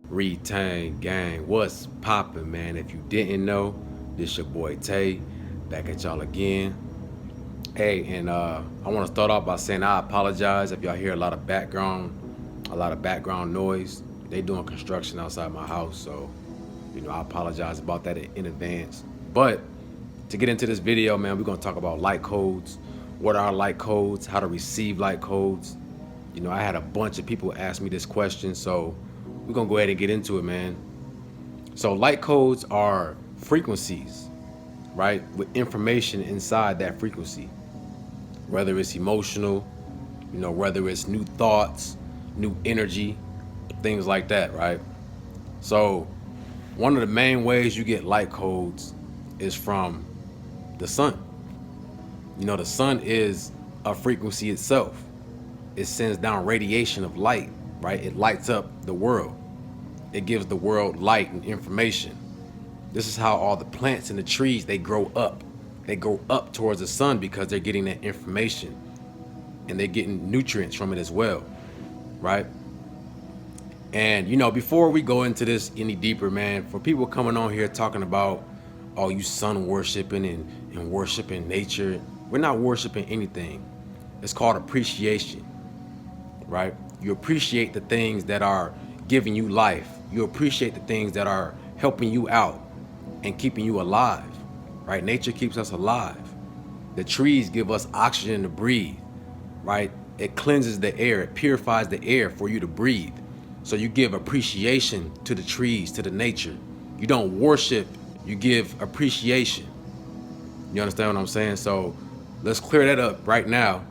Retain gang, what's poppin', man? If you didn't know, this your boy Tay, back at y'all again. Hey, and I want to start off by saying I apologize if y'all hear a lot of background noise. They doing construction outside my house, so I apologize about that in advance. But to get into this video, man, we're gonna talk about light codes. What are light codes? How to receive light codes? I had a bunch of people ask me this question, so we're gonna go ahead and get into it, man. So light codes are frequencies, right? With information inside that frequency. Whether it's emotional, whether it's new thoughts, new energy, things like that, right? So one of the main ways you get light codes is from the sun. The sun is a frequency itself. It sends down radiation of light, right? It lights up the world. It gives the world light and information. This is how all the plants and the trees, they grow up. They go up towards the sun because they're getting that information and they're getting nutrients from it as well, right? And before we go into this any deeper, man, for people coming on here talking about, oh, you sun worshiping and worshiping nature, we're not worshiping anything. It's called appreciation, right? You appreciate the things that are giving you life. You appreciate the things that are helping you out and keeping you alive, right? Nature keeps us alive. The trees give us oxygen to breathe, right? It cleanses the air, it purifies the air for you to breathe. So you give appreciation to the trees, to the nature. You don't worship, you give appreciation. You understand what I'm saying? So let's clear that up right now.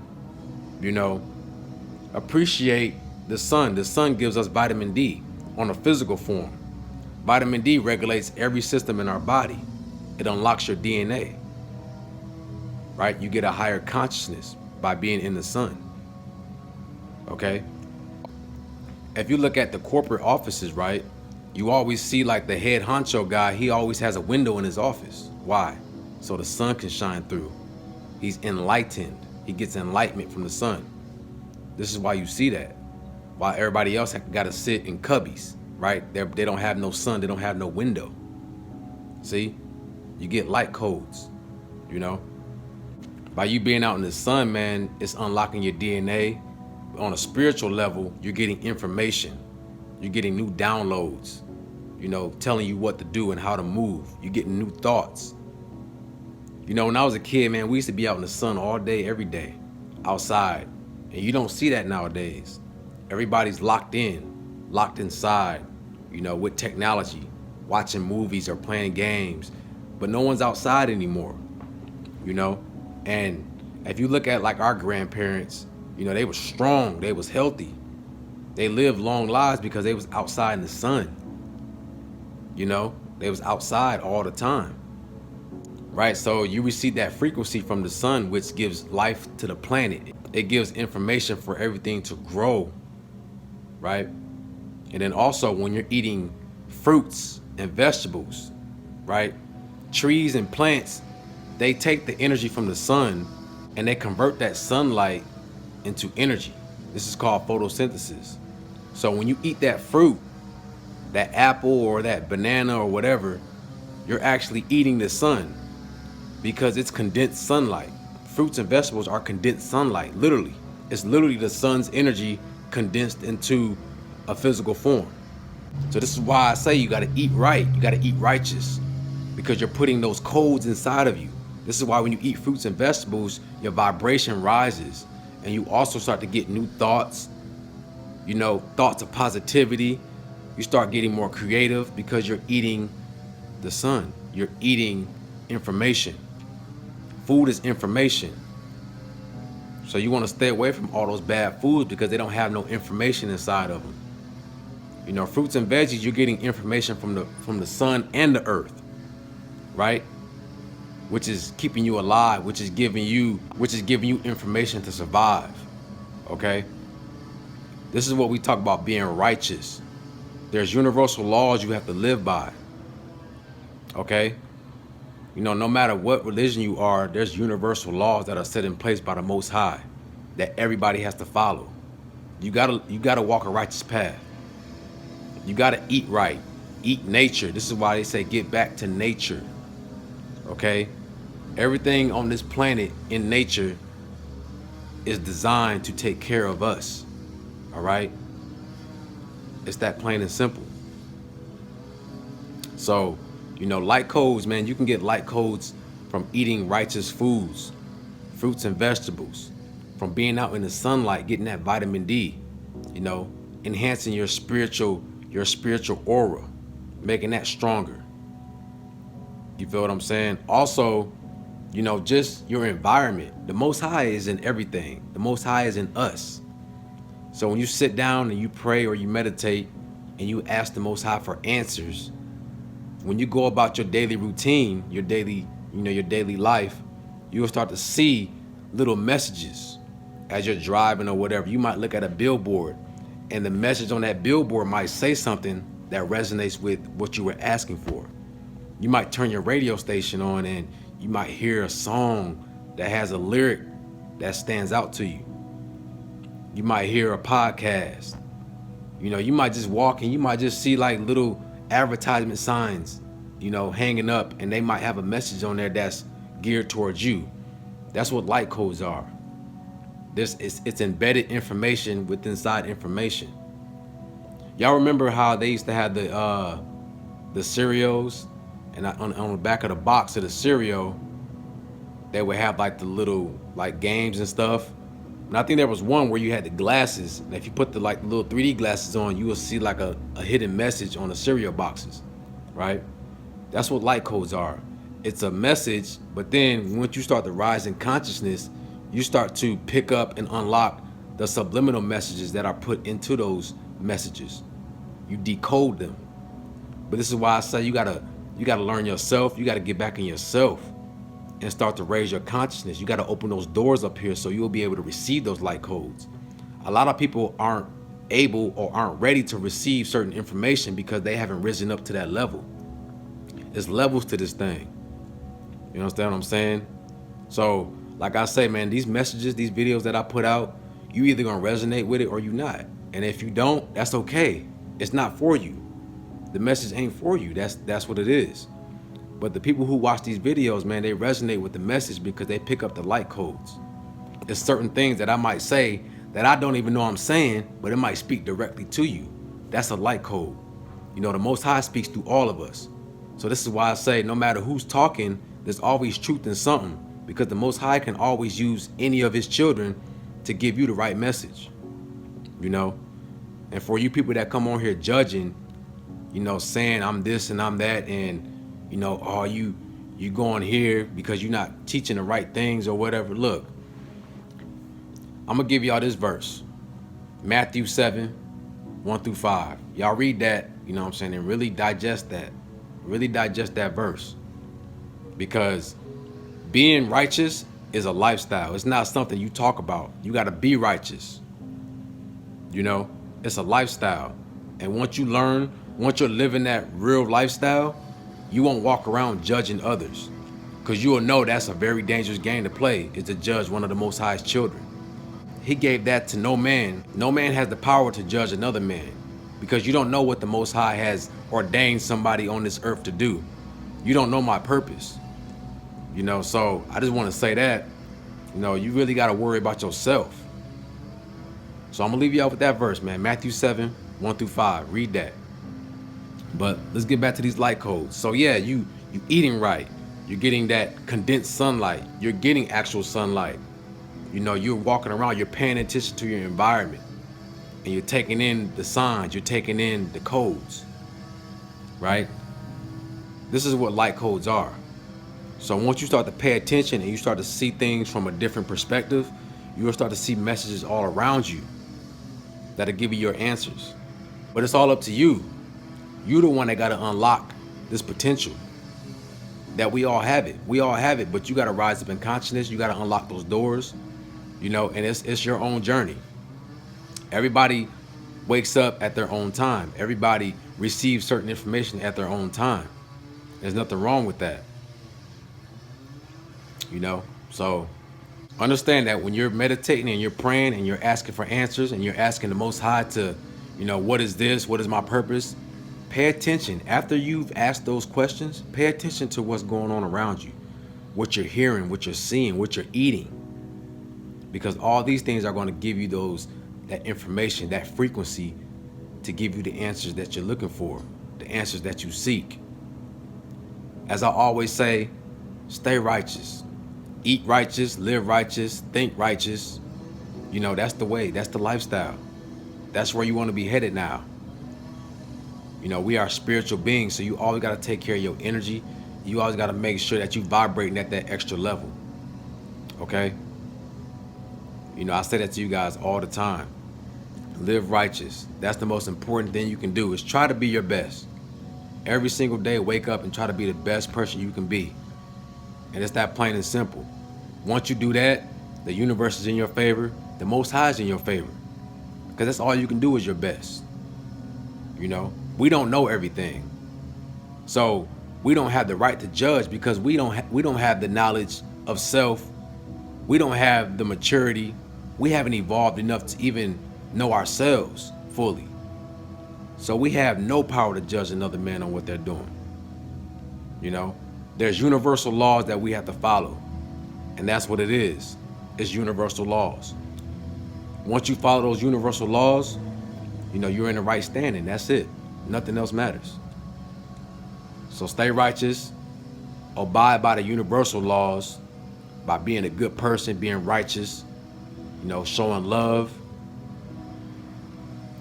Appreciate the sun. The sun gives us vitamin D on a physical form. Vitamin D regulates every system in our body. It unlocks your DNA, right? You get a higher consciousness by being in the sun, okay? If you look at the corporate offices, right, you always see like the head honcho guy, he always has a window in his office. Why? So the sun can shine through. He's enlightened. He gets enlightenment from the sun. This is why you see that. While everybody else got to sit in cubbies, right? They don't have no sun. They don't have no window. See? You get light codes, By you being out in the sun, man, it's unlocking your DNA. On a spiritual level, you're getting information. You're getting new downloads, telling you what to do and how to move. You're getting new thoughts. When I was a kid, man, we used to be out in the sun all day, every day, outside. And you don't see that nowadays. Everybody's locked inside, with technology, watching movies or playing games, but no one's outside anymore, And if you look at like our grandparents, they were strong, they was healthy. They lived long lives because they was outside in the sun. They was outside all the time. Right, so you receive that frequency from the sun, which gives life to the planet. It gives information for everything to grow, right? And then also when you're eating fruits and vegetables, right? Trees and plants, they take the energy from the sun and they convert that sunlight into energy. This is called photosynthesis. So when you eat that fruit, that apple or that banana or whatever, you're actually eating the sun. Because it's condensed sunlight. Fruits and vegetables are condensed sunlight, literally. It's literally the sun's energy condensed into a physical form. So this is why I say you gotta eat right, you gotta eat righteous, because you're putting those codes inside of you. This is why when you eat fruits and vegetables, your vibration rises, and you also start to get new thoughts, thoughts of positivity. You start getting more creative because you're eating the sun, you're eating information. Food is information. So you want to stay away from all those bad foods because they don't have no information inside of them. Fruits and veggies, you're getting information from the sun and the earth, right? Which is keeping you alive, which is giving you information to survive. Okay? This is what we talk about being righteous. There's universal laws you have to live by. Okay? No matter what religion you are, there's universal laws that are set in place by the Most High that everybody has to follow. You gotta walk a righteous path. You gotta eat right, eat nature. This is why they say get back to nature. Okay, everything on this planet in nature is designed to take care of us. All right, it's that plain and simple. So, light codes, man, you can get light codes from eating righteous foods, fruits and vegetables, from being out in the sunlight, getting that vitamin D, enhancing your spiritual aura, making that stronger. You feel what I'm saying? Also, just your environment. The Most High is in everything. The Most High is in us. So when you sit down and you pray or you meditate and you ask the Most High for answers, when you go about your daily routine, your daily life, you will start to see little messages as you're driving or whatever. You might look at a billboard and the message on that billboard might say something that resonates with what you were asking for. You might turn your radio station on and you might hear a song that has a lyric that stands out to you. You might hear a podcast. You might just walk and you might just see like little advertisement signs, hanging up, and they might have a message on there that's geared towards you. That's what light codes are. It's embedded information with inside information. Y'all remember how they used to have the cereals, and on the back of the box of the cereal, they would have like the little like games and stuff. And I think there was one where you had the glasses, and if you put the like little 3D glasses on, you will see like a hidden message on the cereal boxes, right? That's what light codes are. It's a message, but then once you start to rise in consciousness, you start to pick up and unlock the subliminal messages that are put into those messages. You decode them. But this is why I say you gotta learn yourself. You gotta get back in yourself and start to raise your consciousness. You gotta open those doors up here so you'll be able to receive those light codes. A lot of people aren't able or aren't ready to receive certain information because they haven't risen up to that level. There's levels to this thing. You understand what I'm saying? So, like I say, man, these messages, these videos that I put out, you either gonna resonate with it or you not. And if you don't, that's okay. It's not for you. The message ain't for you. That's what it is. But the people who watch these videos, man, they resonate with the message because they pick up the light codes. There's certain things that I might say that I don't even know I'm saying, but it might speak directly to you. That's a light code. The Most High speaks through all of us. So this is why I say no matter who's talking, there's always truth in something, because the Most High can always use any of his children to give you the right message. And for you people that come on here judging, saying I'm this and I'm that, and oh, you going here because you're not teaching the right things or whatever. Look, I'm gonna give y'all this verse, Matthew 7:1-5. Y'all read that, and really digest that. Really digest that verse, because being righteous is a lifestyle. It's not something you talk about. You got to be righteous. It's a lifestyle. And once you're living that real lifestyle, you won't walk around judging others, because you will know that's a very dangerous game to play, is to judge one of the Most High's children. He gave that to no man. No man has the power to judge another man, because you don't know what the Most High has ordained somebody on this earth to do. You don't know my purpose. So I just want to say that, you really got to worry about yourself. So I'm going to leave you out with that verse, man. Matthew 7:1-5. Read that. But let's get back to these light codes. So yeah, you eating right. You're getting that condensed sunlight. You're getting actual sunlight. You're walking around, you're paying attention to your environment, and you're taking in the signs, you're taking in the codes, right? This is what light codes are. So once you start to pay attention and you start to see things from a different perspective, you'll start to see messages all around you that'll give you your answers. But it's all up to you. You're the one that got to unlock this potential. That we all have it. We all have it, but you got to rise up in consciousness. You got to unlock those doors, and it's your own journey. Everybody wakes up at their own time. Everybody receives certain information at their own time. There's nothing wrong with that. you know? So understand that when you're meditating and you're praying and you're asking for answers and you're asking the Most High to, what is this? What is my purpose? Pay attention. After you've asked those questions, pay attention to what's going on around you, what you're hearing, what you're seeing, what you're eating. Because all these things are going to give you that information, that frequency to give you the answers that you're looking for, the answers that you seek. As I always say, stay righteous. Eat righteous, live righteous, think righteous. That's the way, that's the lifestyle. That's where you want to be headed now. We are spiritual beings, so you always got to take care of your energy. You always got to make sure that you vibrating at that extra level. Okay? I say that to you guys all the time. Live righteous. That's the most important thing you can do, is try to be your best. Every single day, wake up and try to be the best person you can be. And it's that plain and simple. Once you do that, the universe is in your favor. The Most High is in your favor. Because that's all you can do is your best. We don't know everything. So we don't have the right to judge, because we don't have the knowledge of self. We don't have the maturity. We haven't evolved enough to even know ourselves fully. So we have no power to judge another man on what they're doing. There's universal laws that we have to follow. And that's what it is. It's universal laws. Once you follow those universal laws, you're in the right standing. That's it. Nothing else matters. So stay righteous. Abide by the universal laws by being a good person, being righteous, showing love.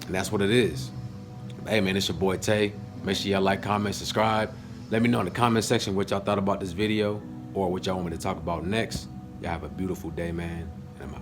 And that's what it is. Hey man, it's your boy Tay. Make sure y'all like, comment, subscribe. Let me know in the comment section what y'all thought about this video or what y'all want me to talk about next. Y'all have a beautiful day, man. And I'm out.